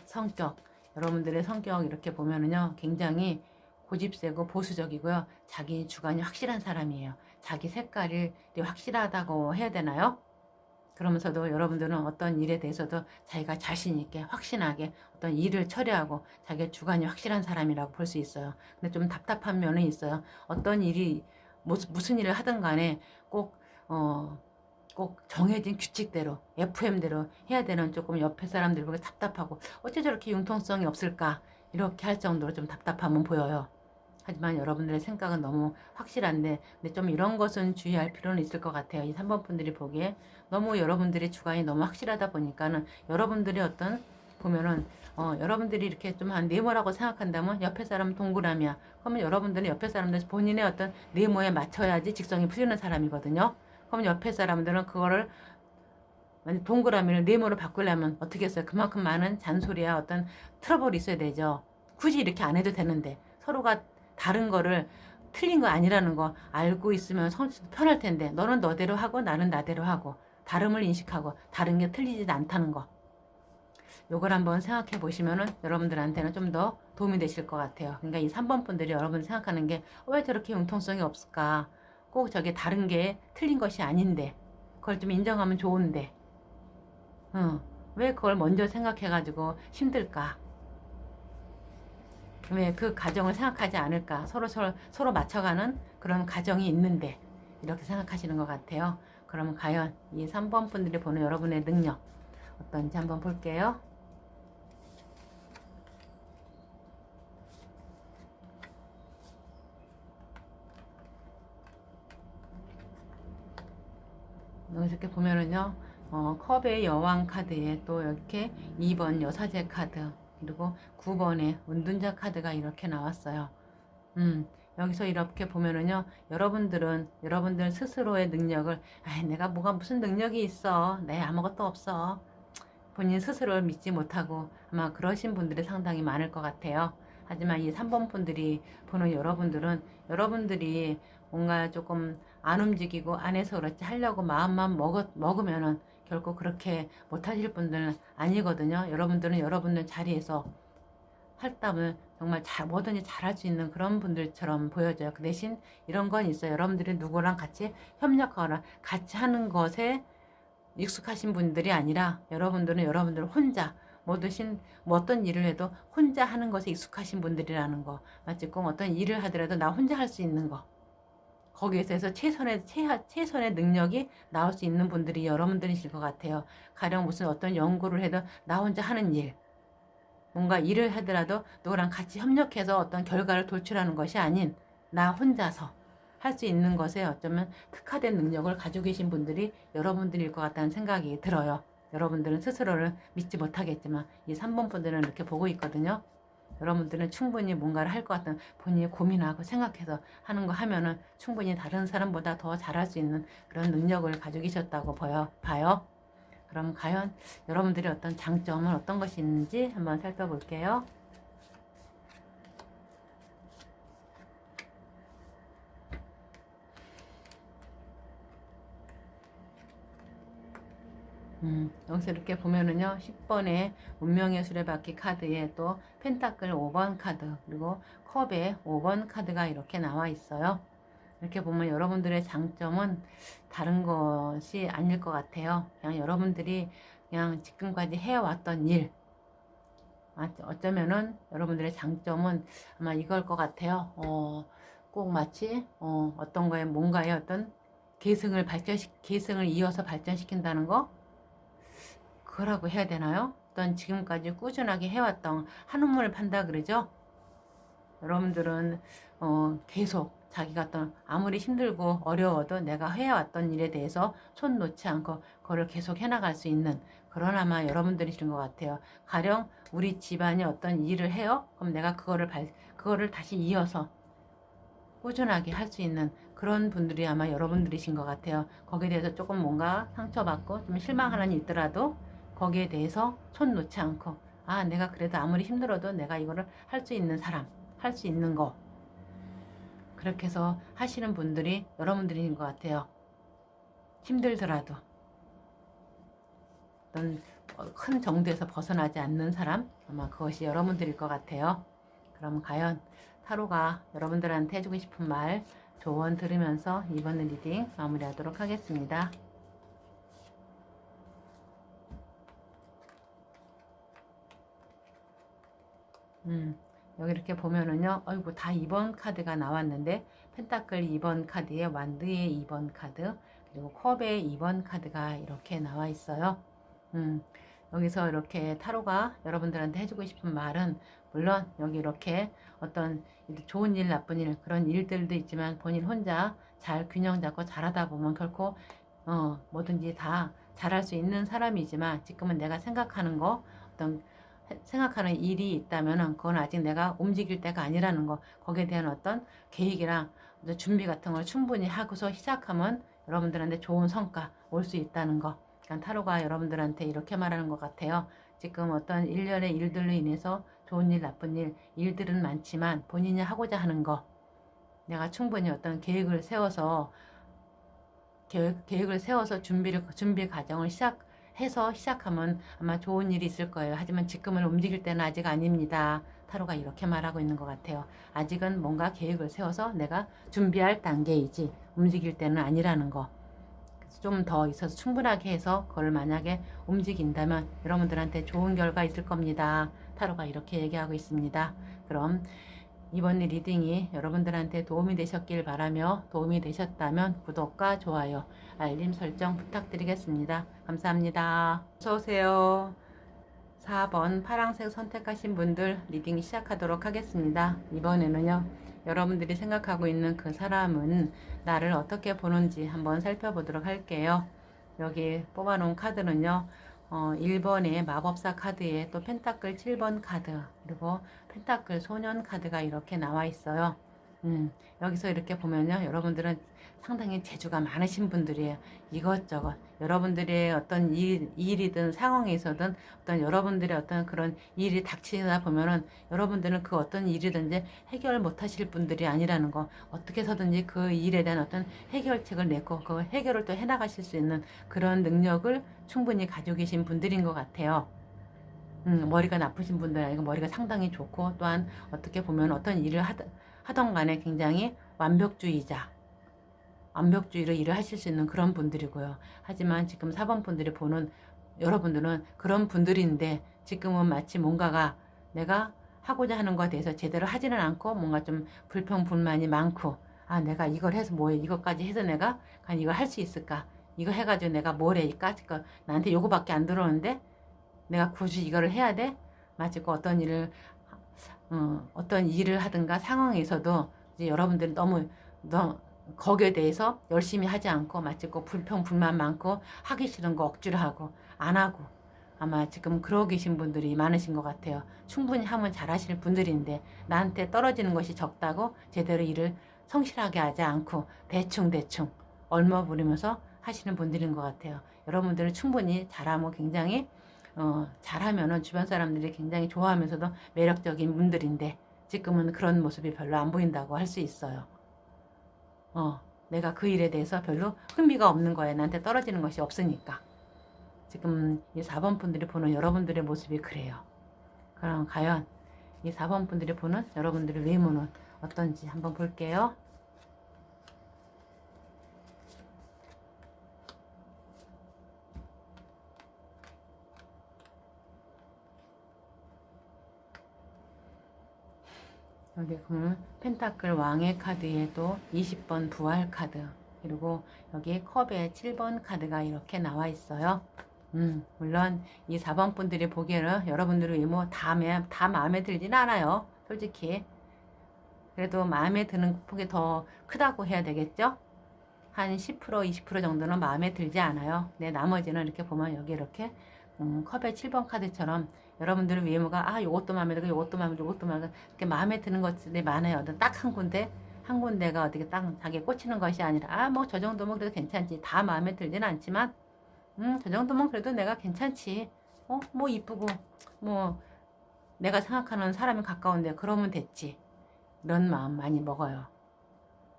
성격 여러분들의 성격 이렇게 보면은요. 굉장히 고집세고 보수적이고요. 자기 주관이 확실한 사람이에요. 자기 색깔이 확실하다고 해야 되나요? 그러면서도 여러분들은 어떤 일에 대해서도 자기가 자신 있게 확신하게 어떤 일을 처리하고 자기의 주관이 확실한 사람이라고 볼 수 있어요. 근데 좀 답답한 면은 있어요. 어떤 일이 무슨 일을 하든 간에 꼭 정해진 규칙대로 FM대로 해야 되는 조금 옆에 사람들 보기 답답하고 어째 저렇게 융통성이 없을까 이렇게 할 정도로 좀 답답함은 보여요. 하지만 여러분들의 생각은 너무 확실한데 근데 좀 이런 것은 주의할 필요는 있을 것 같아요. 이 3번 분들이 보기에 너무 여러분들의 주관이 너무 확실하다 보니까는 여러분들이 어떤 보면은 여러분들이 이렇게 좀 한 네모라고 생각한다면 옆에 사람 동그라미야. 그러면 여러분들은 옆에 사람들 본인의 어떤 네모에 맞춰야지 직성이 풀리는 사람이거든요. 그러면 옆에 사람들은 그거를 동그라미를 네모로 바꾸려면 어떻게 했어요? 그만큼 많은 잔소리야 어떤 트러블이 있어야 되죠. 굳이 이렇게 안 해도 되는데 서로가 다른 거를 틀린 거 아니라는 거 알고 있으면 편할 텐데 너는 너대로 하고 나는 나대로 하고 다름을 인식하고 다른 게 틀리지 않다는 거 요걸 한번 생각해 보시면은 여러분들한테는 좀 더 도움이 되실 것 같아요. 그러니까 이 3번 분들이 여러분 생각하는 게 왜 저렇게 융통성이 없을까 꼭 저게 다른 게 틀린 것이 아닌데 그걸 좀 인정하면 좋은데 왜 그걸 먼저 생각해가지고 힘들까 왜 그 가정을 생각하지 않을까? 서로 맞춰가는 그런 가정이 있는데 이렇게 생각하시는 것 같아요. 그러면 과연 이 3번 분들이 보는 여러분의 능력 어떤지 한번 볼게요. 이렇게 보면은요. 컵의 여왕 카드에 또 이렇게 2번 여사제 카드 그리고 9번의 운둔자 카드가 이렇게 나왔어요. 여기서 이렇게 보면은요, 여러분들 스스로의 능력을, 내가 뭐가 무슨 능력이 있어. 내 아무것도 없어. 본인 스스로를 믿지 못하고 아마 그러신 분들이 상당히 많을 것 같아요. 하지만 이 3번 분들이 보는 여러분들이 뭔가 조금 안 움직이고 안 해서 그렇지 하려고 마음만 먹으면은 결코 그렇게 못하실 분들은 아니거든요. 여러분들은 여러분들 자리에서 할담을 정말 뭐든지 잘할 수 있는 그런 분들처럼 보여져요. 그 대신 이런 건 있어요. 여러분들이 누구랑 같이 협력하거나 같이 하는 것에 익숙하신 분들이 아니라 여러분들은 여러분들 혼자 뭐 어떤 일을 해도 혼자 하는 것에 익숙하신 분들이라는 거. 마치 꼭 어떤 일을 하더라도 나 혼자 할 수 있는 거. 거기에서 최선의 능력이 나올 수 있는 분들이 여러분들이실 것 같아요. 가령 무슨 어떤 연구를 해도 나 혼자 하는 일. 뭔가 일을 하더라도 누구랑 같이 협력해서 어떤 결과를 돌출하는 것이 아닌 나 혼자서 할 수 있는 것에 어쩌면 특화된 능력을 가지고 계신 분들이 여러분들일 것 같다는 생각이 들어요. 여러분들은 스스로를 믿지 못하겠지만 이 3번 분들은 이렇게 보고 있거든요. 여러분들은 충분히 뭔가를 할 것 같은 본인이 고민하고 생각해서 하는 거 하면은 충분히 다른 사람보다 더 잘할 수 있는 그런 능력을 가지고 계셨다고 봐요. 그럼 과연 여러분들의 어떤 장점은 어떤 것이 있는지 한번 살펴볼게요. 여기서 이렇게 보면은요, 10번의 운명의 수레바퀴 카드에 또 펜타클 5번 카드, 그리고 컵에 5번 카드가 이렇게 나와 있어요. 이렇게 보면 여러분들의 장점은 다른 것이 아닐 것 같아요. 그냥 여러분들이 그냥 지금까지 해왔던 일, 어쩌면은 여러분들의 장점은 아마 이걸 것 같아요. 꼭 마치 어떤 거에 뭔가의 어떤 계승을 이어서 발전시킨다는 거, 그거라고 해야 되나요? 어떤 지금까지 꾸준하게 해왔던 한 우물을 판다 그러죠. 여러분들은 계속 자기가 어떤 아무리 힘들고 어려워도 내가 해왔던 일에 대해서 손 놓지 않고 그거를 계속 해나갈 수 있는 그런 아마 여러분들이신 것 같아요. 가령 우리 집안이 어떤 일을 해요? 그럼 내가 그거를 다시 이어서 꾸준하게 할 수 있는 그런 분들이 아마 여러분들이신 것 같아요. 거기에 대해서 조금 뭔가 상처받고 좀 실망하는 일 있더라도 거기에 대해서 손 놓지 않고 내가 그래도 아무리 힘들어도 내가 이거를 할 수 있는 사람, 할 수 있는 거, 그렇게 해서 하시는 분들이 여러분들인 것 같아요. 힘들더라도 어떤 큰 정도에서 벗어나지 않는 사람, 아마 그것이 여러분들일 것 같아요. 그럼 과연 타로가 여러분들한테 해주고 싶은 말, 조언 들으면서 이번 리딩 마무리하도록 하겠습니다. 여기 이렇게 보면은요, 어이구, 다 2번 카드가 나왔는데, 펜타클 2번 카드에 완드의 2번 카드, 그리고 컵의 2번 카드가 이렇게 나와 있어요. 여기서 이렇게 타로가 여러분들한테 해주고 싶은 말은, 물론 여기 이렇게 어떤 좋은 일, 나쁜 일, 그런 일들도 있지만 본인 혼자 잘 균형 잡고 잘하다 보면 결코 뭐든지 다 잘할 수 있는 사람이지만, 지금은 내가 생각하는 일이 있다면 그건 아직 내가 움직일 때가 아니라는 거, 거기에 대한 어떤 계획이랑 준비 같은 걸 충분히 하고서 시작하면 여러분들한테 좋은 성과 올 수 있다는 거. 그러니까 타로가 여러분들한테 이렇게 말하는 것 같아요. 지금 어떤 일련의 일들로 인해서 좋은 일, 나쁜 일들은 많지만 본인이 하고자 하는 거, 내가 충분히 어떤 계획을 세워서 준비 과정을 시작하면 아마 좋은 일이 있을 거예요. 하지만 지금은 움직일 때는 아직 아닙니다. 타로가 이렇게 말하고 있는 것 같아요. 아직은 뭔가 계획을 세워서 내가 준비할 단계이지 움직일 때는 아니라는 거. 좀 더 있어서 충분하게 해서 그걸 만약에 움직인다면 여러분들한테 좋은 결과 있을 겁니다. 타로가 이렇게 얘기하고 있습니다. 그럼 이번 리딩이 여러분들한테 도움이 되셨길 바라며 도움이 되셨다면 구독과 좋아요, 알림 설정 부탁드리겠습니다. 감사합니다. 어서오세요. 4번 파란색 선택하신 분들 리딩 시작하도록 하겠습니다. 이번에는요, 여러분들이 생각하고 있는 그 사람은 나를 어떻게 보는지 한번 살펴보도록 할게요. 여기 뽑아놓은 카드는요, 1번의 마법사 카드에 또 펜타클 7번 카드, 그리고 펜타클 소년 카드가 이렇게 나와 있어요. 여기서 이렇게 보면요. 여러분들은 상당히 재주가 많으신 분들이에요. 이것저것. 여러분들의 어떤 일이든 상황에 있어든 어떤 여러분들의 어떤 그런 일이 닥치다 보면은 여러분들은 그 어떤 일이든지 해결 못 하실 분들이 아니라는 거. 어떻게 해서든지 그 일에 대한 어떤 해결책을 내고 그 해결을 또 해나가실 수 있는 그런 능력을 충분히 가지고 계신 분들인 것 같아요. 머리가 나쁘신 분들 아니고 머리가 상당히 좋고 또한 어떻게 보면 어떤 일을 하던 간에 굉장히 완벽주의로 일을 하실 수 있는 그런 분들이고요. 하지만 지금 4번 분들이 보는 여러분들은 그런 분들인데 지금은 마치 뭔가가 내가 하고자 하는 것에 대해서 제대로 하지는 않고 뭔가 좀 불평불만이 많고 아 내가 이걸 해서 뭐해 이것까지 해서 내가 과연 이걸 할 수 있을까 이거 해가지고 내가 뭘 해 이까짓 거 나한테 요거밖에 안 들어오는데 내가 굳이 이거를 해야 돼? 마치 그 어떤 일을 하든가 상황에서도 이제 여러분들이 너무 거기에 대해서 열심히 하지 않고 마치 그 불평 불만 많고 하기 싫은 거 억지로 하고 안 하고 아마 지금 그러고 계신 분들이 많으신 것 같아요. 충분히 하면 잘하실 분들인데 나한테 떨어지는 것이 적다고 제대로 일을 성실하게 하지 않고 대충 얼마 부리면서 하시는 분들인 것 같아요. 여러분들은 충분히 잘하면 굉장히 잘하면은 주변 사람들이 굉장히 좋아하면서도 매력적인 분들인데 지금은 그런 모습이 별로 안 보인다고 할 수 있어요. 내가 그 일에 대해서 별로 흥미가 없는 거예요. 나한테 떨어지는 것이 없으니까. 지금 이 4번 분들이 보는 여러분들의 모습이 그래요. 그럼 과연 이 4번 분들이 보는 여러분들의 외모는 어떤지 한번 볼게요. 여기 보면 펜타클 왕의 카드에도 20번 부활 카드 그리고 여기 컵에 7번 카드가 이렇게 나와 있어요. 물론 이 4번 분들이 보기에는 여러분들의 외모 다 마음에 들진 않아요. 솔직히. 그래도 마음에 드는 폭이 더 크다고 해야 되겠죠? 한 10%, 20% 정도는 마음에 들지 않아요. 네, 나머지는 이렇게 보면 여기 이렇게 컵의 7번 카드처럼 여러분들의 외모가 요것도 마음에 들고 요것도 마음에 들고 요것도 마음에 들고 이렇게 마음에 드는 것들이 많아요. 딱 한 군데가 어떻게 딱 자기에 꽂히는 것이 아니라 뭐 저 정도면 그래도 괜찮지. 다 마음에 들지는 않지만 저 정도면 그래도 내가 괜찮지. 뭐 이쁘고 뭐 내가 생각하는 사람이 가까운데 그러면 됐지. 이런 마음 많이 먹어요.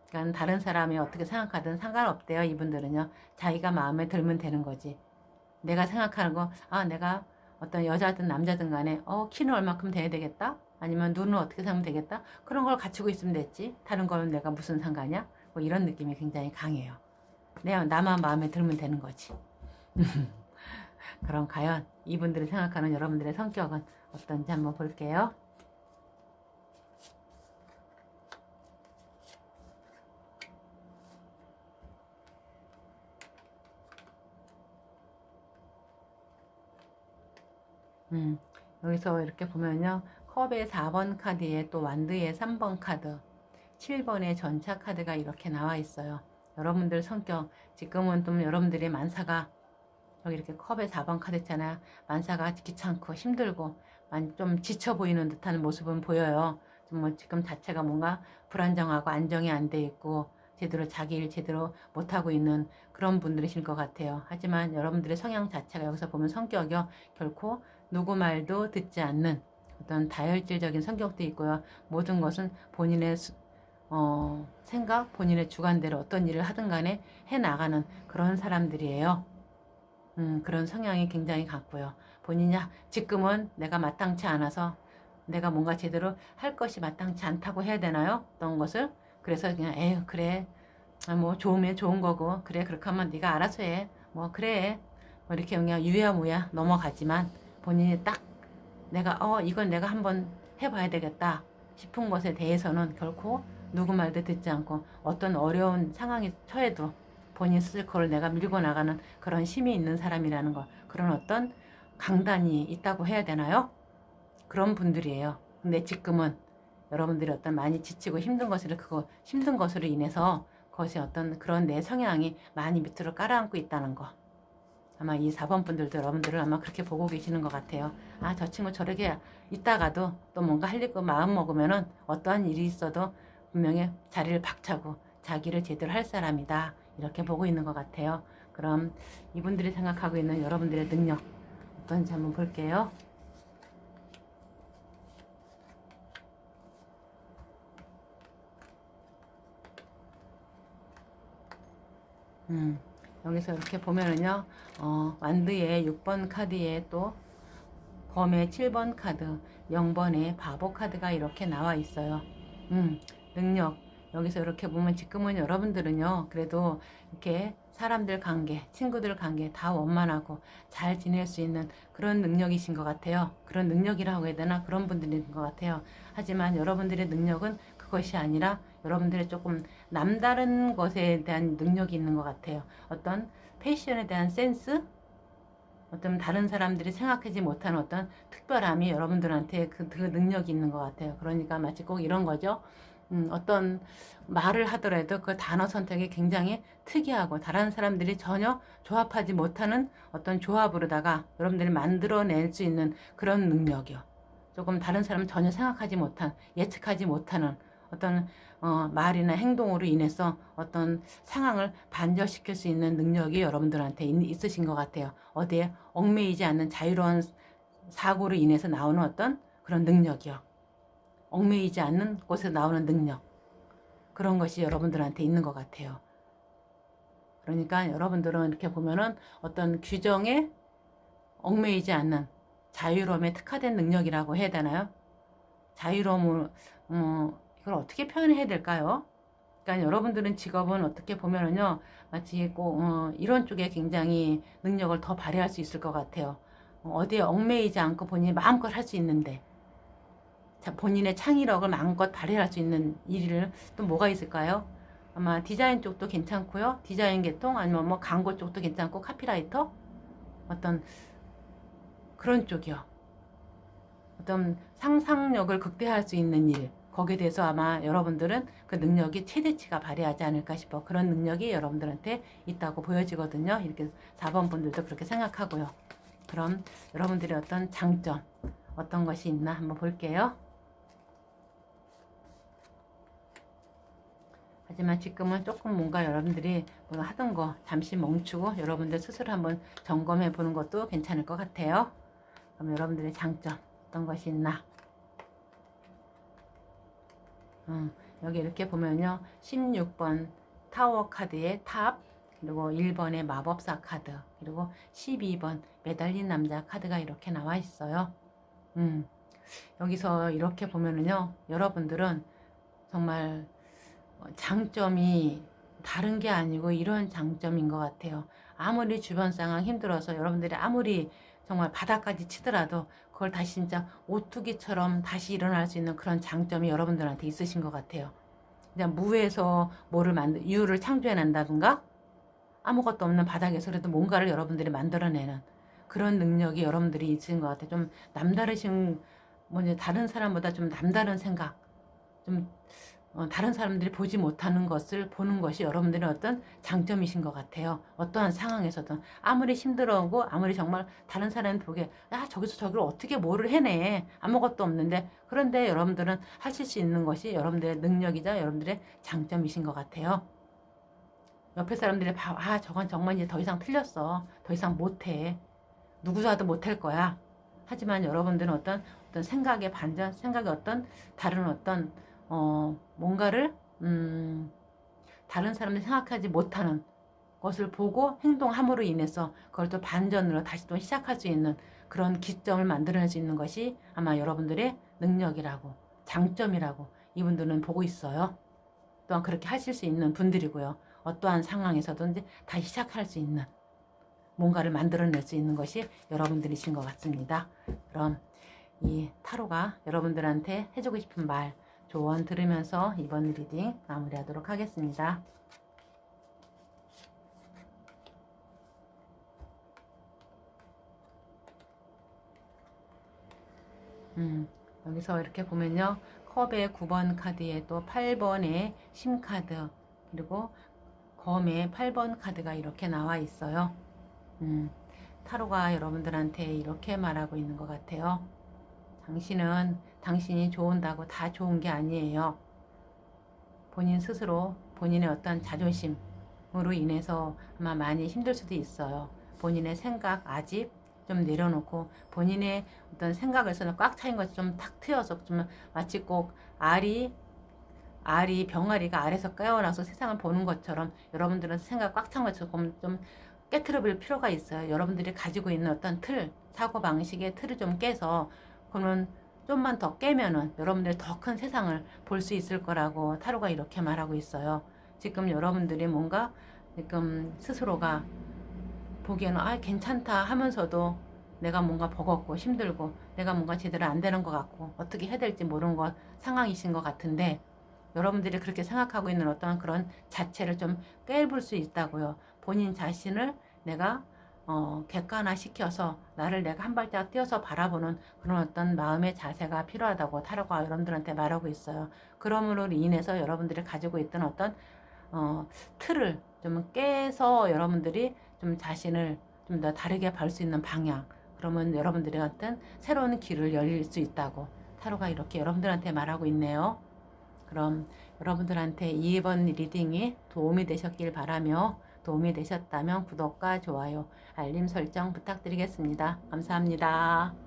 그러니까 다른 사람이 어떻게 생각하든 상관없대요. 이분들은요. 자기가 마음에 들면 되는 거지. 내가 생각하는 거, 내가 어떤 여자든 남자든 간에, 키는 얼마큼 돼야 되겠다? 아니면 눈은 어떻게 사면 되겠다? 그런 걸 갖추고 있으면 됐지. 다른 거는 내가 무슨 상관이야? 뭐 이런 느낌이 굉장히 강해요. 나만 마음에 들면 되는 거지. 그럼 과연 이분들이 생각하는 여러분들의 성격은 어떤지 한번 볼게요. 여기서 이렇게 보면요. 컵의 4번 카드에 또 완드의 3번 카드, 7번의 전차 카드가 이렇게 나와 있어요. 여러분들 성격, 지금은 좀 여러분들의 만사가 여기 이렇게 컵의 4번 카드 있잖아요. 만사가 귀찮고 힘들고 좀 지쳐 보이는 듯한 모습은 보여요. 좀 뭐 지금 자체가 뭔가 불안정하고 안정이 안 돼 있고 제대로 자기 일 제대로 못하고 있는 그런 분들이실 것 같아요. 하지만 여러분들의 성향 자체가 여기서 보면 성격이요. 결코 누구 말도 듣지 않는 어떤 다혈질적인 성격도 있고요. 모든 것은 본인의 생각, 본인의 주관대로 어떤 일을 하든 간에 해나가는 그런 사람들이에요. 그런 성향이 굉장히 같고요. 본인이 지금은 내가 마땅치 않아서 내가 뭔가 제대로 할 것이 마땅치 않다고 해야 되나요? 어떤 것을 그래서 그냥 에휴 그래 뭐 좋으면 좋은 거고 그래 그렇게 하면 네가 알아서 해 뭐 그래 뭐 이렇게 그냥 유야무야 넘어가지만 본인이 딱 내가 이건 내가 한번 해봐야 되겠다 싶은 것에 대해서는 결코 누구 말도 듣지 않고 어떤 어려운 상황에 처해도 본인 스스로 그걸 내가 밀고 나가는 그런 힘이 있는 사람이라는 거 그런 어떤 강단이 있다고 해야 되나요? 그런 분들이에요. 근데 지금은 여러분들이 어떤 많이 지치고 힘든 것으로 인해서 그것이 어떤 그런 내 성향이 많이 밑으로 깔아앉고 있다는 거. 아마 이 4번 분들도 여러분들을 아마 그렇게 보고 계시는 것 같아요. 저 친구 저렇게 있다가도 또 뭔가 하려고 마음 먹으면은 어떠한 일이 있어도 분명히 자리를 박차고 자기를 제대로 할 사람이다. 이렇게 보고 있는 것 같아요. 그럼 이분들이 생각하고 있는 여러분들의 능력 어떤지 한번 볼게요. 여기서 이렇게 보면은요, 완드의 6번 카드에 또 검의 7번 카드, 0번의 바보 카드가 이렇게 나와 있어요. 능력. 여기서 이렇게 보면 지금은 여러분들은요, 그래도 이렇게 사람들 관계, 친구들 관계 다 원만하고 잘 지낼 수 있는 그런 능력이신 것 같아요. 그런 능력이라고 해야 되나? 그런 분들인 것 같아요. 하지만 여러분들의 능력은 그것이 아니라 여러분들의 조금 남다른 것에 대한 능력이 있는 것 같아요. 어떤 패션에 대한 센스? 어떤 다른 사람들이 생각하지 못하는 어떤 특별함이 여러분들한테 그 능력이 있는 것 같아요. 그러니까 마치 꼭 이런 거죠. 어떤 말을 하더라도 그 단어 선택이 굉장히 특이하고 다른 사람들이 전혀 조합하지 못하는 어떤 조합으로다가 여러분들이 만들어낼 수 있는 그런 능력이요. 조금 다른 사람은 전혀 생각하지 못한, 예측하지 못하는 어떤 말이나 행동으로 인해서 어떤 상황을 반전시킬 수 있는 능력이 여러분들한테 있으신 것 같아요. 어디에 얽매이지 않는 자유로운 사고로 인해서 나오는 어떤 그런 능력이요. 얽매이지 않는 곳에서 나오는 능력. 그런 것이 여러분들한테 있는 것 같아요. 그러니까 여러분들은 이렇게 보면은 어떤 규정에 얽매이지 않는 자유로움에 특화된 능력이라고 해야 되나요? 자유로움을, 이걸 어떻게 표현해야 될까요? 그러니까 여러분들은 직업은 어떻게 보면은요, 마치 꼭, 이런 쪽에 굉장히 능력을 더 발휘할 수 있을 것 같아요. 어디에 얽매이지 않고 본인이 마음껏 할 수 있는데, 본인의 창의력을 마음껏 발휘할 수 있는 일을 또 뭐가 있을까요? 아마 디자인 쪽도 괜찮고요. 디자인 계통 아니면 뭐 광고 쪽도 괜찮고 카피라이터 어떤 그런 쪽이요. 어떤 상상력을 극대화할 수 있는 일 거기에 대해서 아마 여러분들은 그 능력이 최대치가 발휘하지 않을까 싶어. 그런 능력이 여러분들한테 있다고 보여지거든요. 이렇게 4번 분들도 그렇게 생각하고요. 그럼 여러분들의 어떤 장점 어떤 것이 있나 한번 볼게요. 하지만 지금은 조금 뭔가 여러분들이 뭐 하던 거 잠시 멈추고 여러분들 스스로 한번 점검해 보는 것도 괜찮을 것 같아요. 그럼 여러분들의 장점 어떤 것이 있나? 여기 이렇게 보면요. 16번 타워 카드의 탑, 그리고 1번의 마법사 카드, 그리고 12번 매달린 남자 카드가 이렇게 나와 있어요. 여기서 이렇게 보면은요. 여러분들은 정말 장점이 다른 게 아니고 이런 장점인 것 같아요. 아무리 주변 상황 힘들어서 여러분들이 아무리 정말 바닥까지 치더라도 그걸 다시 진짜 오뚜기처럼 다시 일어날 수 있는 그런 장점이 여러분들한테 있으신 것 같아요. 그냥 무에서 뭐를 이유를 창조해낸다든가 아무것도 없는 바닥에서 그래도 뭔가를 여러분들이 만들어내는 그런 능력이 여러분들이 있으신 것 같아요. 좀 남다르신, 다른 사람보다 좀 남다른 생각, 좀 다른 사람들이 보지 못하는 것을 보는 것이 여러분들의 어떤 장점이신 것 같아요. 어떠한 상황에서든 아무리 힘들어하고 아무리 정말 다른 사람이 보기에 저기서 저기를 어떻게 뭐를 해내 아무것도 없는데 그런데 여러분들은 하실 수 있는 것이 여러분들의 능력이자 여러분들의 장점이신 것 같아요. 옆에 사람들이 저건 정말 이제 더 이상 틀렸어. 더 이상 못해. 누구도 못할 거야. 하지만 여러분들은 어떤 생각의 반전, 생각의 어떤 다른 어떤 뭔가를 다른 사람들이 생각하지 못하는 것을 보고 행동함으로 인해서 그걸 또 반전으로 다시 또 시작할 수 있는 그런 기점을 만들어낼 수 있는 것이 아마 여러분들의 능력이라고 장점이라고 이분들은 보고 있어요. 또한 그렇게 하실 수 있는 분들이고요. 어떠한 상황에서든지 다시 시작할 수 있는 뭔가를 만들어낼 수 있는 것이 여러분들이신 것 같습니다. 그럼 이 타로가 여러분들한테 해주고 싶은 말 조언 들으면서 이번 리딩 마무리하도록 하겠습니다. 여기서 이렇게 보면요. 컵의 9번 카드에 또 8번의 심카드 그리고 검의 8번 카드가 이렇게 나와 있어요. 타로가 여러분들한테 이렇게 말하고 있는 것 같아요. 당신이 좋은다고 다 좋은 게 아니에요. 본인 스스로 본인의 어떤 자존심으로 인해서 아마 많이 힘들 수도 있어요. 본인의 생각 아직 좀 내려놓고 본인의 어떤 생각에서는 꽉 차인 것이 좀 탁 트여서 좀 마치 꼭 병아리가 알에서 깨어나서 세상을 보는 것처럼 여러분들은 생각 꽉 찬 것처럼 좀 깨트려 볼 필요가 있어요. 여러분들이 가지고 있는 어떤 사고방식의 틀을 좀 깨서 그러면 좀만 더 깨면은 여러분들이 더 큰 세상을 볼 수 있을 거라고 타로가 이렇게 말하고 있어요. 지금 여러분들이 뭔가 지금 스스로가 보기에는 괜찮다 하면서도 내가 뭔가 버겁고 힘들고 내가 뭔가 제대로 안 되는 것 같고 어떻게 해야 될지 모르는 상황이신 것 같은데 여러분들이 그렇게 생각하고 있는 어떤 그런 자체를 좀 깨볼 수 있다고요. 본인 자신을 내가 객관화시켜서 나를 내가 한 발짝 뛰어서 바라보는 그런 어떤 마음의 자세가 필요하다고 타로가 여러분들한테 말하고 있어요. 그러므로 인해서 여러분들이 가지고 있던 어떤 틀을 좀 깨서 여러분들이 좀 자신을 좀 더 다르게 볼 수 있는 방향, 그러면 여러분들의 어떤 새로운 길을 열릴 수 있다고 타로가 이렇게 여러분들한테 말하고 있네요. 그럼 여러분들한테 이번 리딩이 도움이 되셨길 바라며 도움이 되셨다면 구독과 좋아요, 알림 설정 부탁드리겠습니다. 감사합니다.